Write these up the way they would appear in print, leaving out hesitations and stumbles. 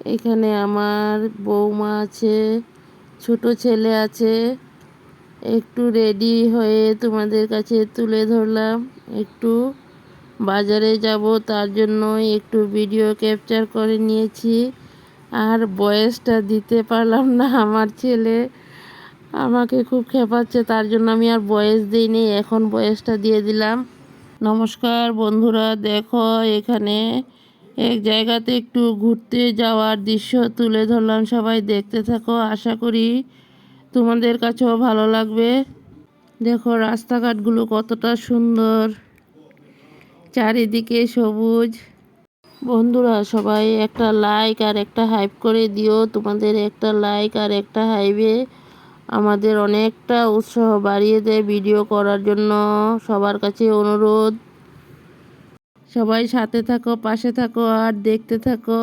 এখানে আমার বৌমা আছে, ছোট ছেলে আছে। একটু রেডি হয়ে তোমাদের কাছে তুলে ধরলাম। একটু বাজারে যাব, তার জন্য একটু ভিডিও ক্যাপচার করে নিয়েছি। আর ভয়েসটা দিতে পারলাম না, আমার ছেলে আমাকে খুব খেপাচ্ছে, তার জন্য আমি আর ভয়েস দিইনি, এখন ভয়েসটা দিয়ে দিলাম। নমস্কার বন্ধুরা, দেখো এখানে এক জায়গাতে একটু ঘুরতে যাওয়ার দৃশ্য তুলে ধরলাম। সবাই দেখতে থাকো, আশা করি তোমাদের কাছেও ভালো লাগবে। দেখো রাস্তাঘাটগুলো কতটা সুন্দর, চারিদিকে সবুজ। বন্ধুরা সবাই একটা লাইক আর একটা হাইপ করে দিও। তোমাদের একটা লাইক আর একটা হাইপে আমাদের অনেকটা উৎসাহ বাড়িয়ে দেয় ভিডিও করার জন্য। সবার কাছে অনুরোধ, সবাই সাথে থাকো, পাশে থাকো আর দেখতে থাকো।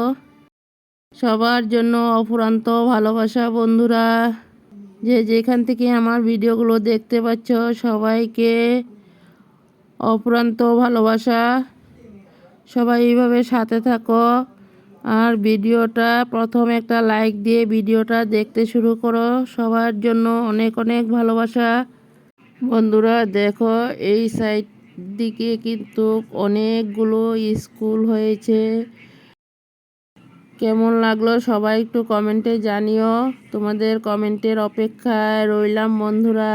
সবার জন্য অফুরন্ত ভালোবাসা বন্ধুরা। যে যেখান থেকে আমার ভিডিওগুলো দেখতে পাচ্ছ, সবাইকে অফুরন্ত ভালোবাসা। সবাই এইভাবে সাথে থাকো আর ভিডিওটা প্রথমে একটা লাইক দিয়ে ভিডিওটা দেখতে শুরু করো। সবার জন্য অনেক অনেক ভালোবাসা বন্ধুরা। দেখো এই সাইড দিকে কিন্তু অনেকগুলো স্কুল হয়েছে। কেমন লাগলো সবাই একটু কমেন্টে জানিও। তোমাদের কমেন্টের অপেক্ষায় রইলাম বন্ধুরা।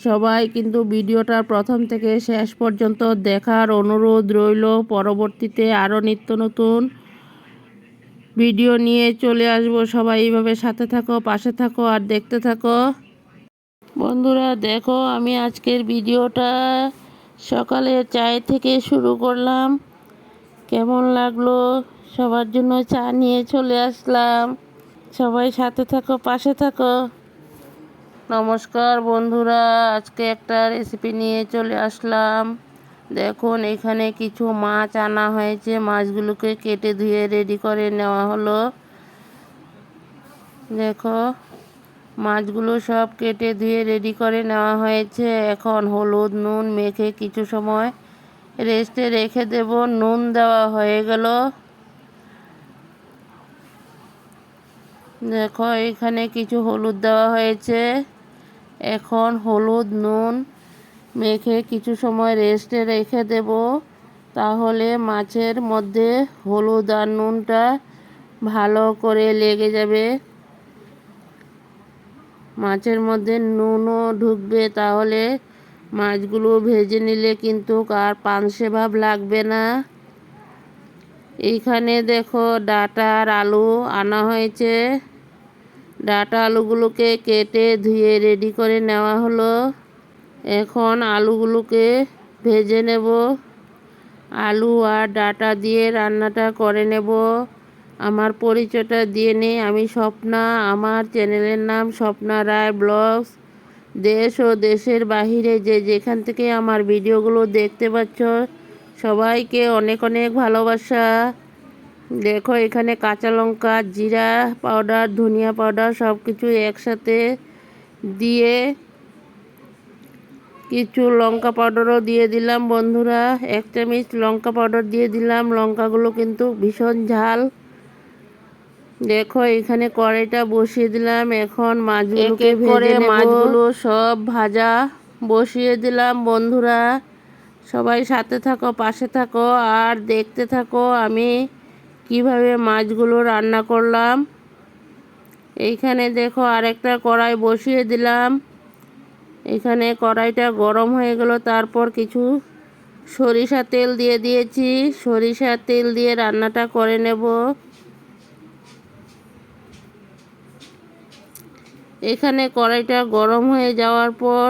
সবাই কিন্তু ভিডিওটা প্রথম থেকে শেষ পর্যন্ত দেখার অনুরোধ রইল। পরবর্তীতে আরও নিত্য নতুন ভিডিও নিয়ে চলে আসব। সবাই এইভাবে সাথে থাকো, পাশে থাকো আর দেখতে থাকো বন্ধুরা। দেখো আমি আজকের ভিডিওটা সকালে চায় থেকে শুরু করলাম। কেমন লাগলো সবার জন্য চা নিয়ে চলে আসলাম। সবাই সাথে থাকো, পাশে থাকো। নমস্কার বন্ধুরা, আজকে একটা রেসিপি নিয়ে চলে আসলাম। দেখুন এখানে কিছু মাছ আনা হয়েছে, মাছগুলোকে কেটে ধুয়ে রেডি করে নেওয়া হলো। দেখো মাছগুলো সব কেটে ধুয়ে রেডি করে নেওয়া হয়েছে। এখন হলুদ নুন মেখে কিছু সময় রেস্টে রেখে দেব। নুন দেওয়া হয়ে গেল। দেখো এখানে কিছু হলুদ দেওয়া হয়েছে। এখন হলুদ নুন মেখে কিছু সময় রেস্টে রেখে দেব, তাহলে মাছের মধ্যে হলুদ আর নুনটা ভালো করে লেগে যাবে। মাছের মধ্যে নুনও ঢুকবে, তাহলে মাছগুলো ভেজে নিলে কিন্তু আর পানসে ভাব লাগবে না। এইখানে দেখো ডাঁটা আর আলু আনা হয়েছে। ডাঁটা আলুগুলোকে কেটে ধুয়ে রেডি করে নেওয়া হলো। এখন আলুগুলোকে ভেজে নেব। আলু আর ডাঁটা দিয়ে রান্নাটা করে নেব। আমার পরিচয়টা দিয়ে নেই, আমি স্বপ্না। আমার চ্যানেলের নাম স্বপ্না রায় ব্লগস। দেশ ও দেশের বাহিরে যে যেখান থেকে আমার ভিডিওগুলো দেখতে পাচ্ছ, সবাইকে অনেক অনেক ভালোবাসা। দেখো এখানে কাঁচা লঙ্কা, জিরা পাউডার, ধনিয়া পাউডার সব কিছু একসাথে দিয়ে কিছু লঙ্কা পাউডারও দিয়ে দিলাম বন্ধুরা। 1 চামচ লঙ্কা পাউডার দিয়ে দিলাম। লঙ্কাগুলো কিন্তু ভীষণ ঝাল। দেখো এখানে কড়াইটা বসিয়ে দিলাম। এখন মাছগুলোকে ভেজে নেব। মাছগুলো সব ভাজা বসিয়ে দিলাম বন্ধুরা। সবাই সাথে থাকো, পাশে থাকো আর দেখতে থাকো আমি কিভাবে মাছগুলো রান্না করলাম। এইখানে দেখো আরেকটা কড়াই বসিয়ে দিলাম। এখানে কড়াইটা গরম হয়ে গেল, তারপর কিছু সরিষা তেল দিয়ে দিয়েছি। সরিষা তেল দিয়ে রান্নাটা করে নেব। এখানে কড়াইটা গরম হয়ে যাওয়ার পর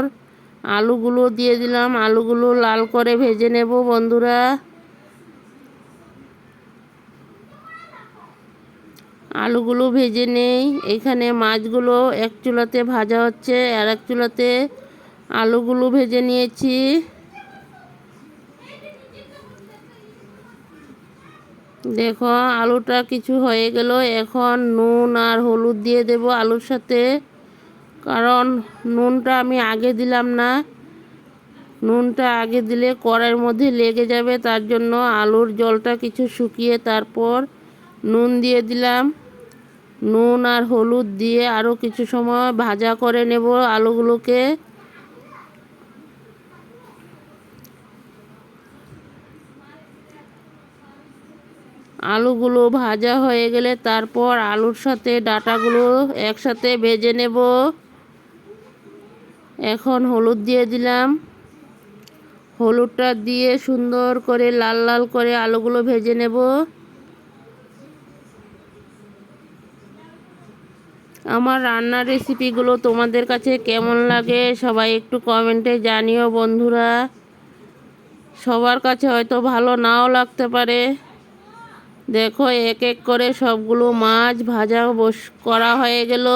আলুগুলো দিয়ে দিলাম। আলুগুলো লাল করে ভেজে নেব বন্ধুরা। আলুগুলো ভেজে নেই। এখানে মাছগুলো এক চুলাতে ভাজা হচ্ছে, আর এক চুলাতে আলুগুলো ভেজে নিয়েছি। দেখো আলুটা কিছু হয়ে গেল। এখন নুন আর হলুদ দিয়ে দেব আলুর সাথে, কারণ নুনটা আমি আগে দিলাম না। নুনটা আগে দিলে কড়াইয়ের মধ্যে লেগে যাবে, তার জন্য আলুর জলটা কিছু শুকিয়ে তারপর নুন দিয়ে দিলাম। নুন আর হলুদ দিয়ে আরও কিছু সময় ভাজা করে নেব আলুগুলোকে। আলুগুলো ভাজা হয়ে গেলে তারপর আলুর সাথে ডাঁটাগুলো একসাথে ভেজে নেব। এখন হলুদ দিয়ে দিলাম। হলুদটা দিয়ে সুন্দর করে লাল লাল করে আলুগুলো ভেজে নেব। আমার রান্নার রেসিপিগুলো তোমাদের কাছে কেমন লাগে সবাই একটু কমেন্টে জানিও বন্ধুরা। সবার কাছে হয়তো ভালো নাও লাগতে পারে। দেখো এক এক করে সবগুলো মাছ ভাজা করা হয়ে গেল।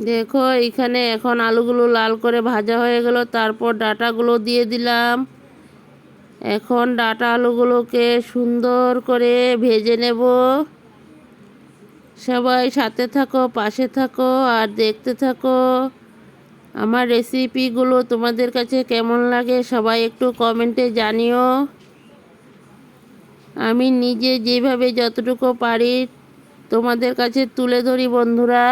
দেখো এখানে এখন আলুগুলো লাল করে ভাজা হয়ে গেল, তারপর ডাঁটাগুলো দিয়ে দিলাম। এখন ডাঁটা আলুগুলোকে সুন্দর করে ভেজে নেব। সবাই সাথে থাকো, পাশে থাকো আর দেখতে থাকো। আমার রেসিপিগুলো তোমাদের কাছে কেমন লাগে সবাই একটু কমেন্টে জানিও। আমি নিজে যেভাবে যতটুকু পারি তোমাদের কাছে তুলে ধরি বন্ধুরা।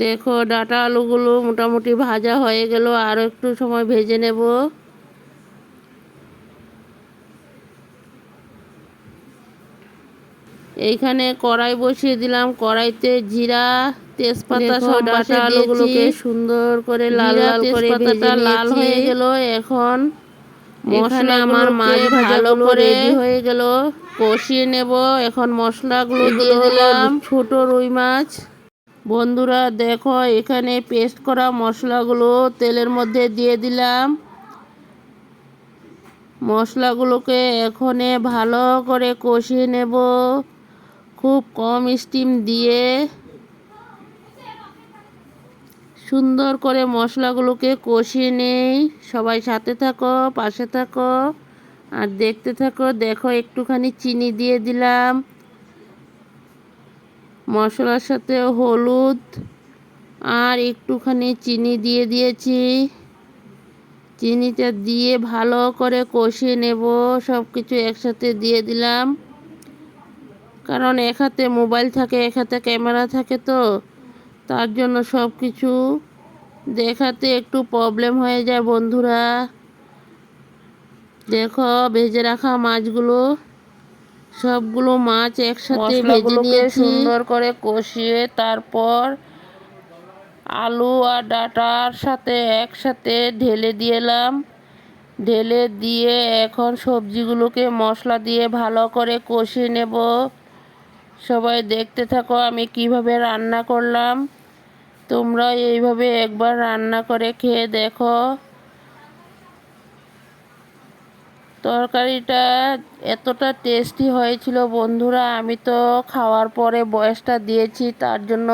দেখো ডাঁটা আলুগুলো মোটামুটি ভাজা হয়ে গেল, আরও একটু সময় ভেজে নেব। এইখানে কড়াই বসিয়ে দিলাম। কড়াইতে জিরা তেজপাতা সব বাটা আলুগুলোকে সুন্দর করে লাল লাল করে ভেজে লাল হয়ে গেল। এখন মশলা আমার মাছ ভাজাগুলো রেডি হয়ে গেল, কষিয়ে নেব। এখন মশলাগুলো দিয়ে দিলাম। ছোট রুই মাছ। বন্ধুরা দেখো এখানে পেস্ট করা মশলাগুলো তেলের মধ্যে দিয়ে দিলাম। মশলাগুলোকে এখানে ভালো করে কষিয়ে নেব, খুব কম স্টিম দিয়ে। সুন্দর করে মশলাগুলোকে কষিয়ে নেই। সবাই সাথে থাকো, পাশে থাকো আর দেখতে থাকো। দেখো একটুখানি চিনি দিয়ে দিলাম। মশলার সাথে হলুদ আর একটুখানি চিনি দিয়ে দিয়েছি। চিনিটা দিয়ে ভালো করে কষিয়ে নেব। সব কিছু একসাথে দিয়ে দিলাম, কারণ এক হাতে মোবাইল থাকে এক হাতে ক্যামেরা থাকে, তো তার জন্য সব কিছু দেখাতে একটু প্রবলেম হয়ে যায় বন্ধুরা। দেখো ভেজে রাখা মাছগুলো, সবগুলো মাছ একসাথে ভেজে নিয়েছি। সুন্দর করে কষিয়ে তারপর আলু আর ডাঁটার সাথে একসাথে ঢেলে দিলাম। ঢেলে দিয়ে এখন সবজিগুলোকে মশলা দিয়ে ভালো করে কষিয়ে নেব। সবাই দেখতে থাকো আমি কিভাবে রান্না করলাম। তোমরা এইভাবে একবার রান্না করে খেয়ে দেখো। তরকারিটা এতটা টেস্টি হয়েছিল বন্ধুরা, আমি তো খাওয়ার পরে বয়সটা দিয়েছি, তার জন্য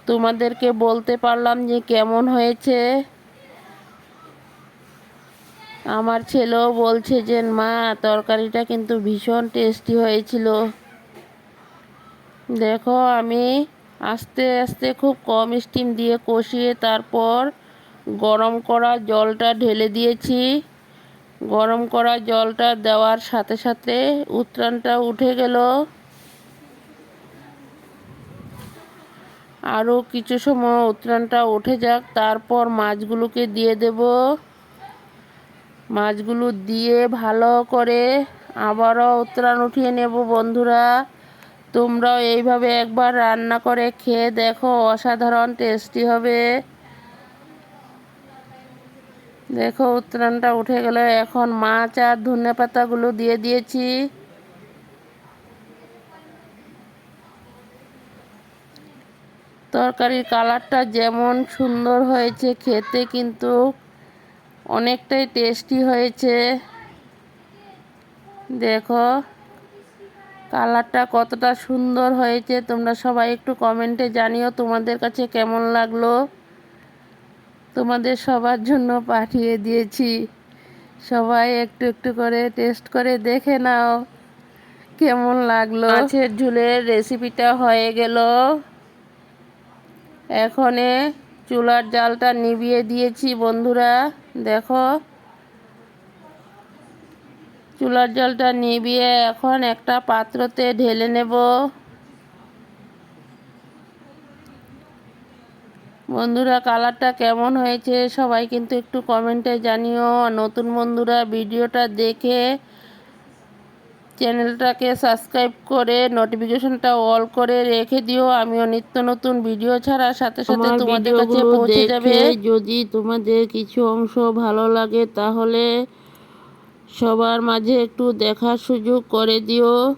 তোমাদেরকে বলতে পারলাম যে কেমন হয়েছে। আমার ছেলেও বলছে যে মা তরকারিটা কিন্তু ভীষণ টেস্টি হয়েছিল। দেখো আমি আস্তে আস্তে খুব কম স্টিম দিয়ে কষিয়ে তারপর গরম করা জলটা ঢেলে দিয়েছি। গরম করা জলটা দেওয়ার সাথে সাথে উতরানটা উঠে গেল। আরও কিছু সময় উতরানটা উঠে যাক, তারপর মাছগুলোকে দিয়ে দেব। মাছগুলো দিয়ে ভালো করে আবারও উতরান উঠিয়ে নেব বন্ধুরা। তোমরাও এইভাবে একবার রান্না করে খেয়ে দেখো, অসাধারণ টেস্টি হবে। দেখো উতরানটা উঠে গেল, এখন মাছ আর ধনেপাতাগুলো দিয়ে দিয়েছি। তরকারির কালারটা যেমন সুন্দর হয়েছে, খেতে কিন্তু অনেকটাই টেস্টি হয়েছে। দেখো কালারটা কতটা সুন্দর হয়েছে, তোমরা সবাই একটু কমেন্টে জানিও তোমাদের কাছে কেমন লাগলো। তোমাদের সবার জন্য পাঠিয়ে দিয়েছি, সবাই একটু একটু করে টেস্ট করে দেখে নাও কেমন লাগলো। মাছের ঝোলের রেসিপিটা হয়ে গেল। এখানে চুলার জালটা নিভিয়ে দিয়েছি বন্ধুরা। দেখো, চুলার জলটা নিভিয়ে এখন একটা পাত্রতে ঢেলে নেব। বন্ধুরা, কালারটা কেমন হয়েছে সবাই কিন্তু একটু কমেন্টে জানিও। নতুন বন্ধুরা ভিডিওটা দেখে চ্যানেলটাকে সাবস্ক্রাইব করে নোটিফিকেশনটা অল করে রেখে দিও। আমিও নিত্য নতুন ভিডিও ছাড়ার সাথে সাথে তোমাদের কাছে পৌঁছে যাবে। যদি তোমাদের কিছু অংশ ভালো লাগে তাহলে সবার মাঝে একটু দেখার সুযোগ করে দিও।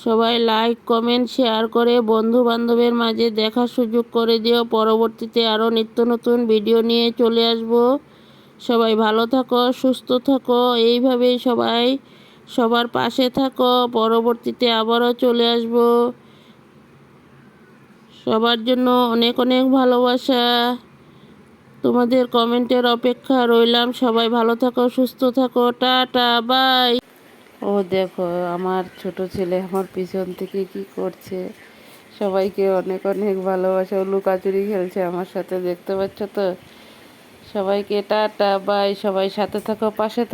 সবাই লাইক কমেন্ট শেয়ার করে বন্ধু বান্ধবের মাঝে দেখার সুযোগ করে দিও। পরবর্তীতে আরও নিত্য নতুন ভিডিও নিয়ে চলে আসব। সবাই ভালো থাকো, সুস্থ থাকো, এইভাবেই সবাই সবার পাশে থাকো। পরবর্তীতে আবারও চলে আসব। সবার জন্য অনেক অনেক ভালোবাসা। তোমাদের কমেন্টের অপেক্ষা রইলাম। সবাই ভালো থাকো, সুস্থ থাকো, টাটা, বাই। ও দেখো, আমার ছোট ছেলে আমার পিছন থেকে কি করছে। সবাইকে অনেক অনেক ভালোবাসা। ও লুকাচুরি খেলছে আমার সাথে, দেখতে পাচ্ছ তো। সবাইকে টাটা, বাই। সবাই সাথে থাকো, পাশে থাকো।